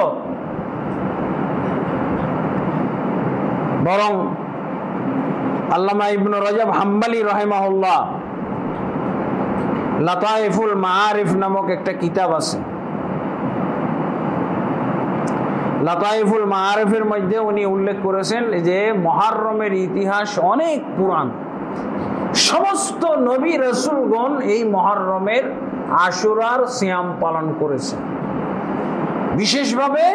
বরং আল্লামা ইবনে রজব হাম্বলি রাহিমাহুল্লাহ লাতাইফুল মাআরিফ নামক একটা কিতাব আছে। লাতাইফুল মাআরিফের মধ্যে উনি উল্লেখ করেছেন যে মুহররমের ইতিহাস অনেক পুরান। সমস্ত নবী রাসূলগণ এই মুহররমের আশুরার সিয়াম পালন করেছেন। বিশেষভাবে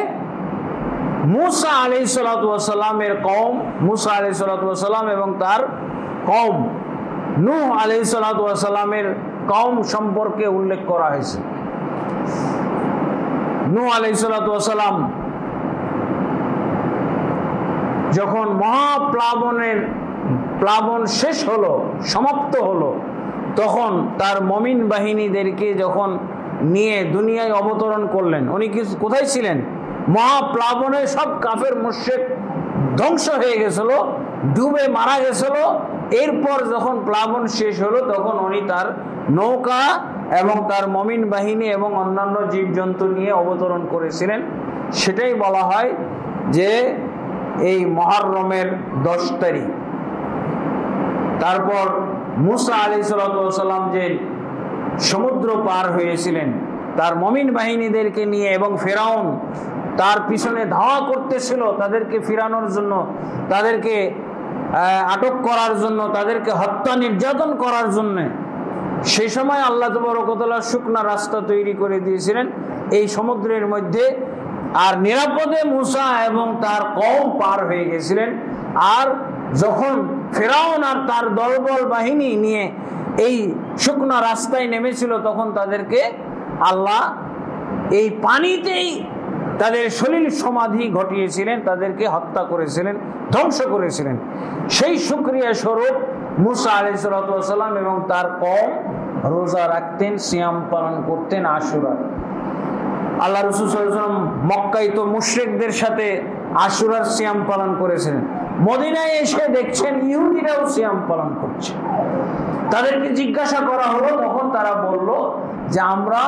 মুসা আলাইহিস সালাতু ওয়াস সালামের কওম, মুসা আলাইহিস সালাতু ওয়াস সালাম এবং তার কওম, নূহ আলাইহিস সালাতু ওয়াস সালামের কওম সম্পর্কে উল্লেখ করা হয়েছে। নূহ আলাইহিস সালাতু ওয়াস সালাম যখন প্লাবন শেষ হলো, সমাপ্ত হলো, তখন তার মুমিন বাহিনীদেরকে যখন নিয়ে দুনিয়ায় অবতরণ করলেন, উনি কোথায় ছিলেন? মহাপ্লাবনে সব কাফের মুশরিক ধ্বংস হয়ে গেছিল, ডুবে মারা গেছিল। এরপর যখন প্লাবন শেষ হলো তখন উনি তার নৌকা এবং তার মুমিন বাহিনী এবং অন্যান্য জীবজন্তু নিয়ে অবতরণ করেছিলেন। সেটাই বলা হয় যে এই মুহররমের 10 তারিখ। তারপর মুসা আলাইহিস সালাম যে সমুদ্র পার হয়েছিলেন তার মুমিন বাহিনীদেরকে নিয়ে, এবং ফেরাউন তার পিছনে ধাওয়া করতেছিল তাদেরকে ফিরানোর জন্য, তাদেরকে আটক করার জন্য, তাদেরকে হত্যা নির্যাতন করার জন্য। সেই সময় আল্লাহ তাবারক ওয়া তাআলা শুকনা রাস্তা তৈরি করে দিয়েছিলেন এই সমুদ্রের মধ্যে, আর নিরাপদে মুসা এবং তার কওম পার হয়ে গেছিলেন। আর যখন ফেরাউন আর তার দলবল বাহিনী নিয়ে এই শুকনা রাস্তায় নেমেছিল তখন তাদেরকে আল্লাহ এই পানিতেই তাদের সলিল সমাধি ঘটিয়েছিলেন, তাদেরকে হত্যা করেছিলেন, ধ্বংস করেছিলেন। সেই শুকরিয়া স্বরূপ মুসা আলাইহিস সালাম এবং তার কওম রোজা রাখতেন, সিয়াম পালন করতেন আশুরা। আল্লাহ রাসূল সাল্লাল্লাহু আলাইহি ওয়াসাল্লাম মক্কায় তো মুশরিকদের সাথে আশুরার সিয়াম পালন করেছিলেন। মদিনায় এসে দেখছেন ইহুদিরাও সিয়াম পালন করছে। তাদেরকে জিজ্ঞাসা করা হলো, তখন তারা বলল যে আমরা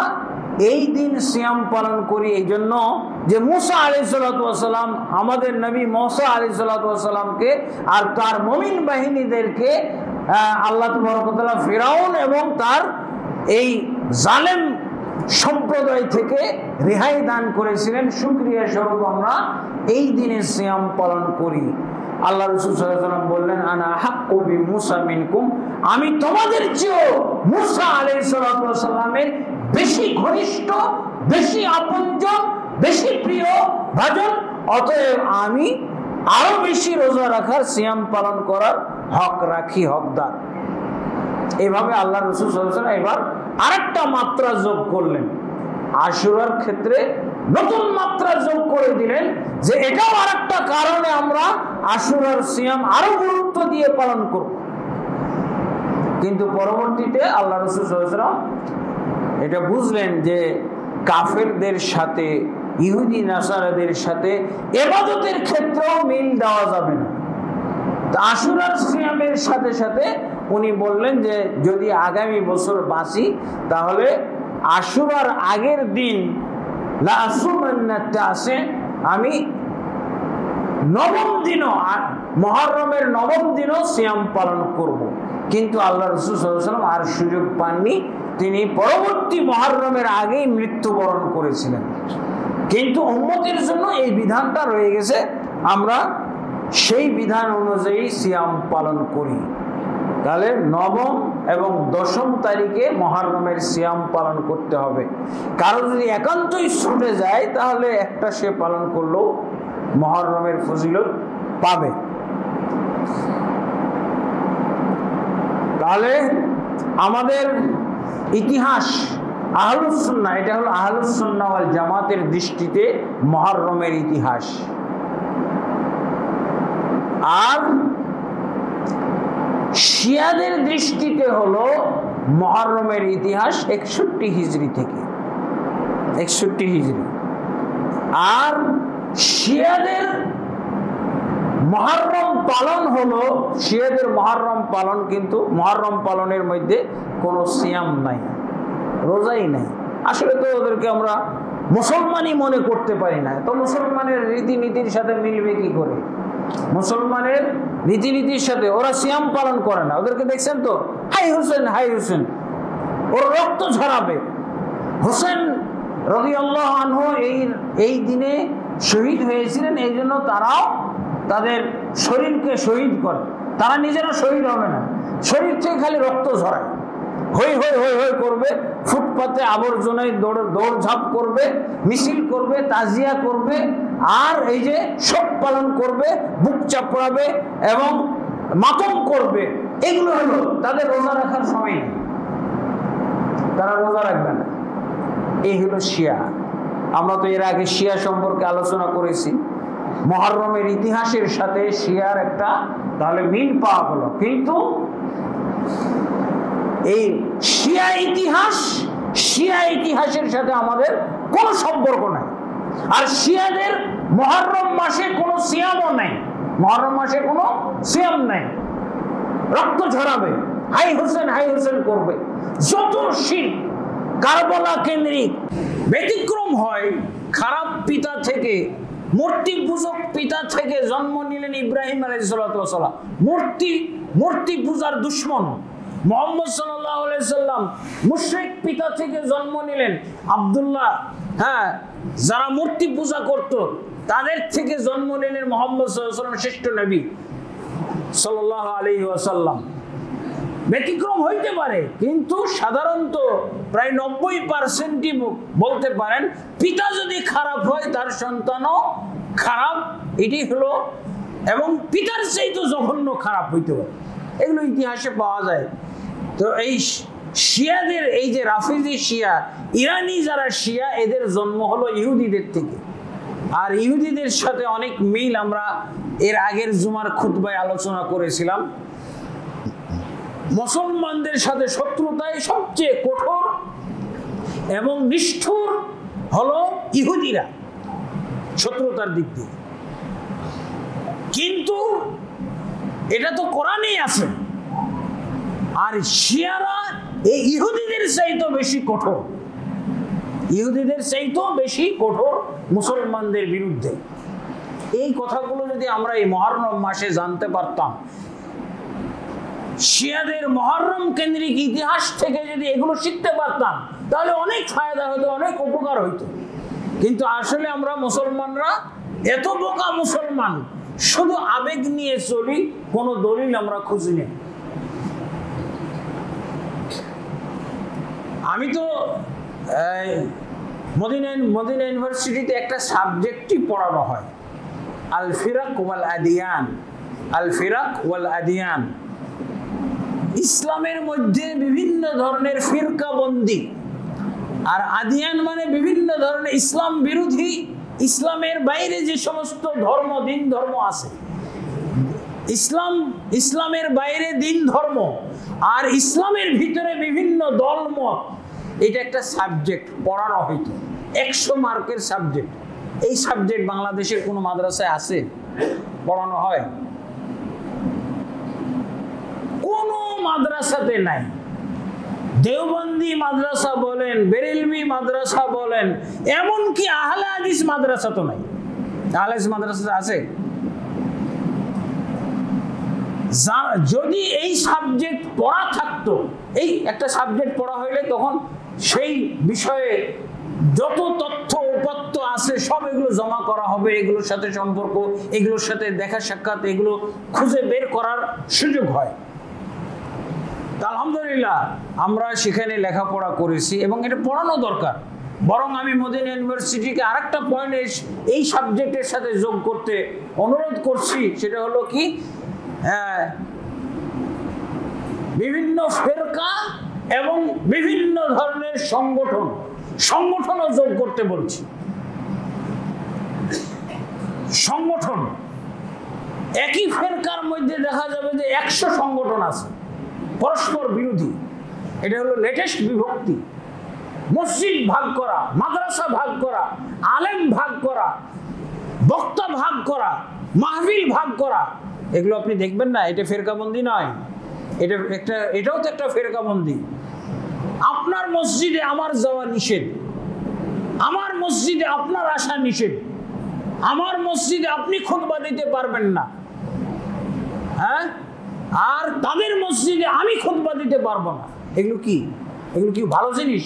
এই দিন সিয়াম পালন করি এই জন্য যে মুসা আলাইহিস সালাম, আমাদের নবী মুসা আলাইহিস সালামকে আর তার মুমিন বাহিনীদেরকে আল্লাহ তাবারক ওয়া তাআলা ফিরাউন এবং তার এই জালেম সম্প্রদায় থেকে রেহাই দান করেছিলেন। শুকরিয়া স্বরূপ আমরা এই দিনে সিয়াম পালন করি। আল্লাহ রাসূল সাল্লাল্লাহু আলাইহি ওয়াসাল্লাম বললেন, আনা হাক্কু বিমুসা মিনকুম, আমি তোমাদের চেয়েও মুসা আলাইহিস সালামের বেশি ঘনিষ্ঠ, বেশি আপনজন, বেশি প্রিয় ভাজন, অতএব আমি আরো বেশি রোজা রাখার, সিয়াম পালন করার হক রাখি, হকদার। এইভাবে আল্লাহ রাসূল সাল্লাল্লাহু আলাইহি ওয়াসাল্লাম এবার আরেকটা মাত্রা যোগ করলেন, আশুরার ক্ষেত্রে নতুন মাত্রা যোগ করে দিলেন যে এটাও আরেকটা কারণে আমরা আশুরার সিয়াম আরো গুরুত্ব দিয়ে পালন করব। কিন্তু পরবর্তীতে আল্লাহ রাসূল সাল্লাল্লাহু আলাইহি ওয়াসাল্লাম এটা বুঝলেন যে কাফেরদের সাথে, ইহুদি নাসারাদের সাথে ইবাদতের ক্ষেত্রেও মিল দেওয়া যাবে না। আশুরার সিয়ামের সাথে সাথে উনি বললেন যে যদি আগামী বছর বাঁচি তাহলে আশুরার আগের দিন আমি নবম দিনও, মুহররমের নবম দিনও সিয়াম পালন করব। কিন্তু আল্লাহ রাসূল সাল্লাল্লাহু আলাইহি ওয়াসাল্লাম আর সুযোগ পাননি, তিনি পরবর্তী মুহররমের আগেই মৃত্যুবরণ করেছিলেন। কিন্তু উম্মতের জন্য এই বিধানটা রয়ে গেছে, আমরা সেই বিধান অনুযায়ী সিয়াম পালন করি। তাহলে নবম এবং 10ম তারিখে মুহররমের সিয়াম পালন করতে হবে। কারো যদি একান্তই ছুটে যায় তাহলে একটা সে পালন করলেও মুহররমের ফজিলত পাবে। তাহলে আমাদের ইতিহাস আহলুস সুন্নাহ, এটা হলো আহলুস সুন্নাহ ওয়াল জামাতের দৃষ্টিতে মুহররমের ইতিহাস। আর শিয়াদের দৃষ্টিতে হলো মুহররমের ইতিহাস 61 হিজরি থেকে, 61 হিজরি। আর শিয়াদের মুহররম পালন হলো, শিয়াদের মুহররম পালন, কিন্তু মুহররম পালনের মধ্যে কোনো সিয়াম নাই, রোজাই নাই। আসলে তো ওদেরকে আমরা মুসলমানই মনে করতে পারি না, তো মুসলমানের রীতিনীতির সাথে মিলবে কি করে? মুসলমানের রীতিনীতির সাথে ওরা সিয়াম পালন করে না। ওদেরকে দেখছেন তো, হাই হোসেন হাই হোসেন, ওর রক্ত ঝরাবে। হোসেন রাদিয়াল্লাহু আনহু এই দিনে শহীদ হয়েছিলেন, এই জন্য তারাও তাদের শরীরকে শহীদ করে। তারা নিজেরা শহীদ হবে না, শরীর থেকে খালি রক্ত ঝরায়, হই হই হই হই করবে, ফুটপাতে আবর্জনায় দৌড়ঝাঁপ করবে, মিছিল করবে, তাজিয়া করবে, আর এই যে শোক পালন করবে, বুক চাপড়াবে এবং মাতম করবে। এগুলো হলো তাদের রোজা রাখার সময় নেই, তারা রোজা রাখবে না। এই হলো শিয়া। আমরা তো এর আগে শিয়া সম্পর্কে আলোচনা করেছি। মুহররমের ইতিহাসের সাথে শিয়ার একটা তাহলে মিল পাওয়া হলো, কিন্তু এই শিয়া ইতিহাসের সাথে আমাদের কোনো সম্পর্ক নাই। আর শিয়াদের মুহররম মাসে কোনো সিয়ামও নাই, মুহররম মাসে কোনো সিয়াম নাই। রক্ত ঝরাবে, হাই হোসেন করবে। যত শিরক কারবালা কেন্দ্রিক ব্যতিক্রম হয়, খারাপ পিতা থেকে, মূর্তি পূজক পিতা থেকে জন্ম নিলেন ইব্রাহিম আলাইহিস সালাম। মূর্তি পূজার দুশ্মন মুহাম্মদ সাল্লাল্লাহু আলাইহি সাল্লাম মুশরিক পিতা থেকে জন্ম নিলেন আব্দুল্লাহ। হ্যাঁ, যারা মূর্তি পূজা করত তাদের থেকে জন্ম নিলেন মুহাম্মদ সাল্লাল্লাহু আলাইহি ওয়াসাল্লাম, শ্রেষ্ঠ নবী সাল্লাল্লাহু আলাইহি ওয়াসাল্লাম। ব্যতিক্রম হইতে পারে, কিন্তু সাধারণত প্রায় 90%ই বলতে পারেন পিতা যদি খারাপ হয় তার সন্তানও খারাপ। এটি হলো, এবং পিতার চাইতে জঘন্য খারাপ হইতে পারে, এগুলো ইতিহাসে পাওয়া যায়। তো এই শিয়াদের, এই যে রাফিজি শিয়া, ইরানি যারা শিয়া, এদের জন্ম হলো ইহুদিদের থেকে। আর ইহুদিদের সাথে অনেক মিল আমরা এর আগের জুমার খুতবায় আলোচনা করেছিলাম। মুসলমানদের সাথে শত্রুতায় সবচেয়ে কঠোর এবং নিষ্ঠুর হলো ইহুদিরা শত্রুতার দিক দিয়ে, কিন্তু এটা তো কোরআনেই আছে। আর শিয়ারা এই ইহুদিদের চাইতেও বেশি কঠোর, ইহুদিদের চাইতেও বেশি কঠোর মুসলমানদের বিরুদ্ধে। এই কথাগুলো যদি আমরা এই মুহররম মাসে জানতে পারতাম, শিয়াদের মুহররম কেন্দ্রিক ইতিহাস থেকে যদি এগুলো শিখতে পারতাম, তাহলে অনেক ফায়দা হতো, অনেক উপকার হইতো। কিন্তু আসলে আমরা মুসলমানরা এত বোকা মুসলমান, শুধু আবেগ নিয়ে চলি, কোনো দলিল আমরা খুঁজি না। আমি তো মদিনা ইউনিভার্সিটিতে একটা সাবজেক্টই পড়ানো হয়, আল ফিরাক ওয়াল আদিয়ান। ইসলামের মধ্যে বিভিন্ন ধরনের ফিরকাবন্দি, আর আদিয়ান মানে বিভিন্ন ধরনের ইসলাম বিরোধী, ইসলামের বাইরে যে সমস্ত দিন ধর্ম আছে, ইসলামের বাইরে দিন ধর্ম, আর ইসলামের ভিতরে বিভিন্ন দলমত। এটা একটা সাবজেক্ট পড়ানো হইতো, 100 মার্কের সাবজেক্ট। এই সাবজেক্ট বাংলাদেশের কোনো মাদ্রাসায় আছে, পড়ানো হয়? কোনো মাদ্রাসাতে নাই। দেওবন্দি মাদ্রাসা বলেন, বেরেলভি মাদ্রাসা বলেন, এমনকি আহলে হাদিস মাদ্রাসা তো নাই। আহলে হাদিস মাদ্রাসা আছে? যদি এই সাবজেক্ট পড়া থাকতো, এই একটা সাবজেক্ট পড়া হইলে তখন সেই বিষয়ে যত তথ্য উপাত্ত আছে সব এগুলো জমা করা হবে, এগুলোর সাথে সম্পর্ক, এগুলোর সাথে দেখা সাক্ষাৎ, এগুলো খুঁজে বের করার সুযোগ হয়। আলহামদুলিল্লাহ আমরা সেখানে লেখাপড়া করেছি এবং এটা পড়ানো দরকার। বরং আমি মদিনা ইউনিভার্সিটিকে আরেকটা পয়েন্ট এই সাবজেক্টের সাথে যোগ করতে অনুরোধ করছি, সেটা হলো কি, বিভিন্ন ফেরকা এবং বিভিন্ন ধরনের সংগঠনও যোগ করতে বলছি। সংগঠন, একই ফেরকার মধ্যে দেখা যাবে যে 100 সংগঠন আছে পরস্পর বিরোধী। এটা হলো লেটেস্ট বিভক্তি। মসজিদ ভাগ করা, মাদ্রাসা ভাগ করা, আলেম ভাগ করা, বক্তা ভাগ করা, মাহফিল ভাগ করা, এগুলো আপনি দেখবেন না। এটা ফেরকাবন্দি নয়, এটাও তো একটা ফেরকাবন্দি। আপনার মসজিদে আমার যাওয়া নিষেধ, আমার মসজিদে আপনার আসা নিষেধ, আমার মসজিদে আপনি খুতবা দিতে পারবেন না, হ্যাঁ, আর তাদের মসজিদে আমি খুতবা দিতে পারবো না। এগুলো কি? এগুলো কি ভালো জিনিস?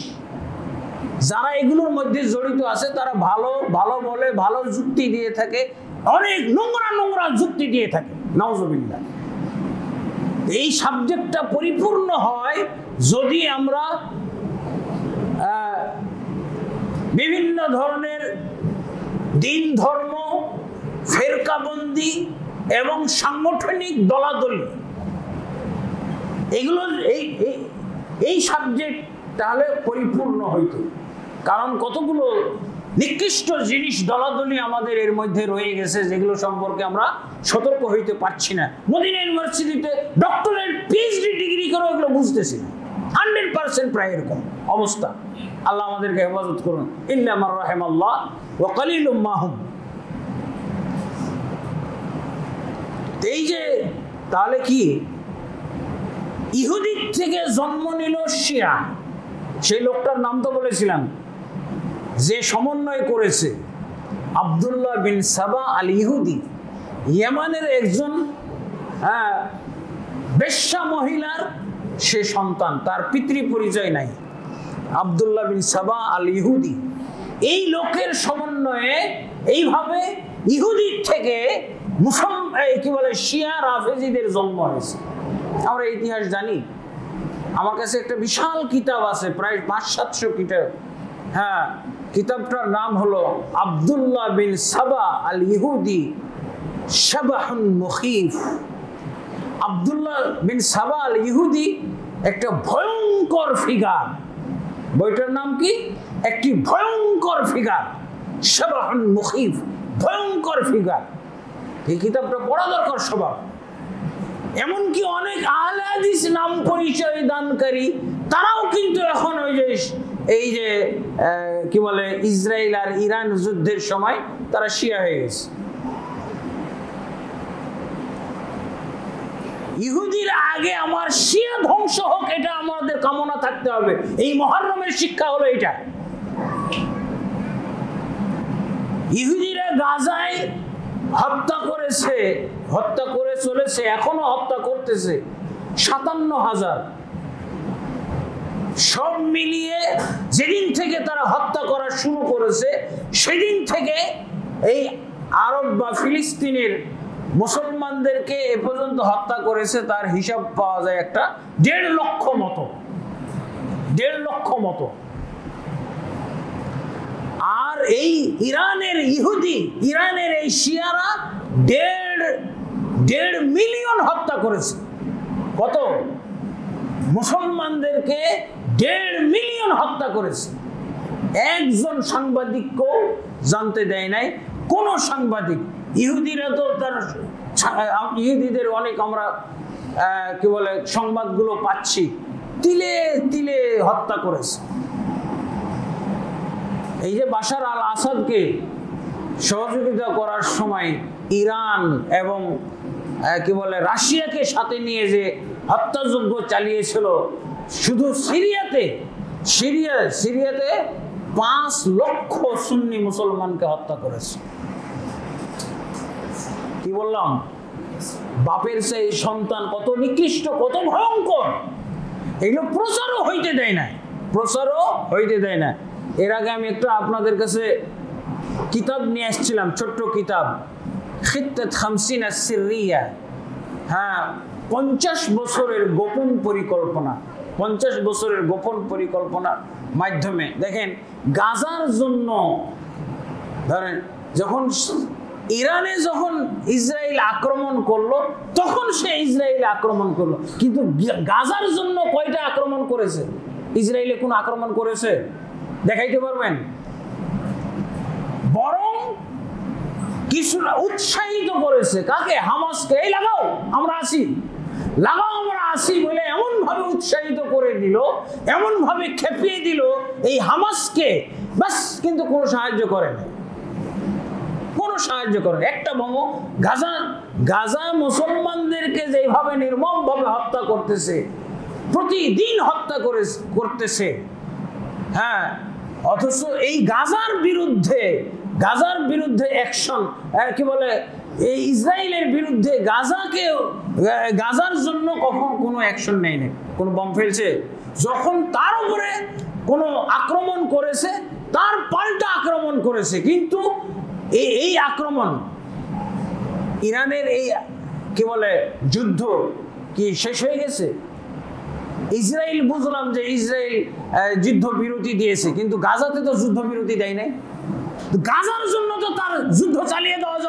যারা এগুলোর মধ্যে জড়িত আছে তারা ভালো ভালো বলে, ভালো যুক্তি দিয়ে থাকে, অনেক নোংরা নোংরা যুক্তি দিয়ে থাকে। নাউজুবিল্লাহ। এই সাবজেক্টটা পরিপূর্ণ হয় যদি আমরা বিভিন্ন ধরনের দিন ধর্ম, ফেরকাবন্দি এবং সাংগঠনিক দলাদলি এগুলো এই সাবজেক্ট তাহলে পরিপূর্ণ হইত। কারণ কতগুলো নিকৃষ্ট জিনিস দলাদলি আমাদের এর মধ্যে রয়ে গেছে, যেগুলো সম্পর্কে আমরা সতর্ক হইতে পারছি না। মদিনা ইউনিভার্সিটিতে ডক্টরেট পিএইচডি ডিগ্রি করে এগুলো বুঝতেছি না। 100% প্রায় এরকম অবস্থা। আল্লাহ আমাদেরকে হেফাজত করুন। ইল্লা মান রাহিমাল্লাহ ওয়া কালিলুম মাহুম। এই যে তাহলে কি ইহুদির থেকে জন্ম নিল শিয়া, সেই লোকটার নাম তো বলেছিলাম, যে সমন্বয় করেছে আব্দুল্লাহ বিন সাবা আল ইহুদি, ইয়েমানের একজন বেশ্যা মহিলার সে সন্তান, তার পিতৃ পরিচয় নাই। আব্দুল্লাহ বিন সাবা আল ইহুদি, এই লোকের সমন্বয়ে এইভাবে ইহুদির থেকে কি বলে শিয়া রাফেজিদের জন্ম হয়েছে। আমরা ইতিহাস জানি। আমার কাছে একটা বিশাল কিতাব আছে, প্রায় 500-700 কিতাব। হ্যাঁ, কিতাবটার নাম হলো আব্দুল্লাহ বিন সাবা আল ইহুদি শাবাহুন মুখিফ। আব্দুল্লাহ বিন সাবা আল ইহুদি একটা ভয়ঙ্কর ফিগার। বইটার নাম কি? একটি ভয়ঙ্কর ফিগার, শাবাহুন মুখিফ, ভয়ঙ্কর ফিগার। এই কিতাবটা পড়া দরকার সবার। এমনকি অনেক আহলে হাদিস নাম পরিচয় দানকারী তারাও কিন্তু এখন এই যে কি বলে ইসরায়েল আর ইরান যুদ্ধের সময় তারা শিয়া হয়ে গেছে। ইহুদির আগে আমার শিয়া ধ্বংস হোক, এটা আমাদের কামনা থাকতে হবে। এই মুহররমের শিক্ষা হলো এটা। ইহুদিরা গাজায় হত্যা করে চলেছে, এখনো হত্যা করতেছে 57,000। সব মিলিয়ে যেদিন থেকে তারা হত্যা করা শুরু করেছে সেদিন থেকে এই আরব বা ফিলিস্তিনের মুসলমানদেরকে এ পর্যন্ত হত্যা করেছে, তার হিসাব পাওয়া যায় একটা 1.5 লক্ষ মতো। 1.5 লক্ষ মতো। আর এই ইরানের ইহুদি, ইরানের এই শিয়ারা 1.5 মিলিয়ন হত্যা করেছে। কত? মুসলমানদেরকে 1.5 মিলিয়ন হত্যা করেছে। একজন সাংবাদিককেও জানতে দেয় নাই, কোন সাংবাদিক। ইহুদিরা তো ইহুদিদের অনেক আমরা কি বলে সংবাদগুলো পাচ্ছি, তিলে তিলে হত্যা করেছে। এই যে বাশার আল আসাদকে সহযোগিতা করার সময় ইরান এবং কি বলে রাশিয়াকে সাথে নিয়ে যে হত্যাযজ্ঞ চালিয়েছিল, শুধু সিরিয়াতে 5 লক্ষ সুন্নি মুসলমানকে হত্যা করেছে। কি বললাম? বাপের সেই সন্তান কত নিকৃষ্ট, কত ভয়ঙ্কর। এগুলো প্রচারও হইতে দেয় না। এর আগে আমি একটা আপনাদের কাছে কিতাব নিয়ে আসছিলাম, ছোট্ট কিতাব, খিত্তাত 50 আস-সিররিয়া। হ্যাঁ, 50 বছরের গোপন পরিকল্পনা। 50 বছরের গোপন পরিকল্পনার মাধ্যমে দেখেন গাজার জন্য, ধরেন যখন ইরানে যখন ইসরায়েল আক্রমণ করলো তখন সে ইসরায়েল আক্রমণ করলো, কিন্তু গাজার জন্য কয়টা আক্রমণ করেছে? ইসরায়েলে কোন আক্রমণ করেছে দেখাইতে পারবেন? বরং কিছুটা উৎসাহিত করেছে। কাকে? হামাসকে। এই লাগাও আমরা আসি বলে এমন ভাবে উৎসাহিত করে দিল, এমন ভাবে খেপিয়ে দিল এই হামাসকে, বাস। কিন্তু কোনো সাহায্য করে না, একটা বোমা। গাজা মুসলমানদেরকে যেভাবে নির্মম ভাবে হত্যা করতেছে, প্রতিদিন হত্যা করতেছে। হ্যাঁ, অথচ এই গাজার বিরুদ্ধে অ্যাকশন, কি বলে এই ইসরায়েলের বিরুদ্ধে গাজার জন্য কখন কোনো অ্যাকশন নেয়নি। কোনো বম ফেলছে? যখন তার উপরে কোনো আক্রমণ করেছে তার পাল্টা আক্রমণ করেছে, কিন্তু এই আক্রমণ ইরানের এই কি বলে যুদ্ধ কি শেষ হয়ে গেছে? ইসরায়েল বুঝলাম যে ইসরায়েল যুদ্ধ বিরতি দিয়েছে, কিন্তু গাজাতে তো যুদ্ধ বিরতি দেয় নাই। গাজার জন্য তো তার যুদ্ধ চালিয়ে দেওয়া যাবে।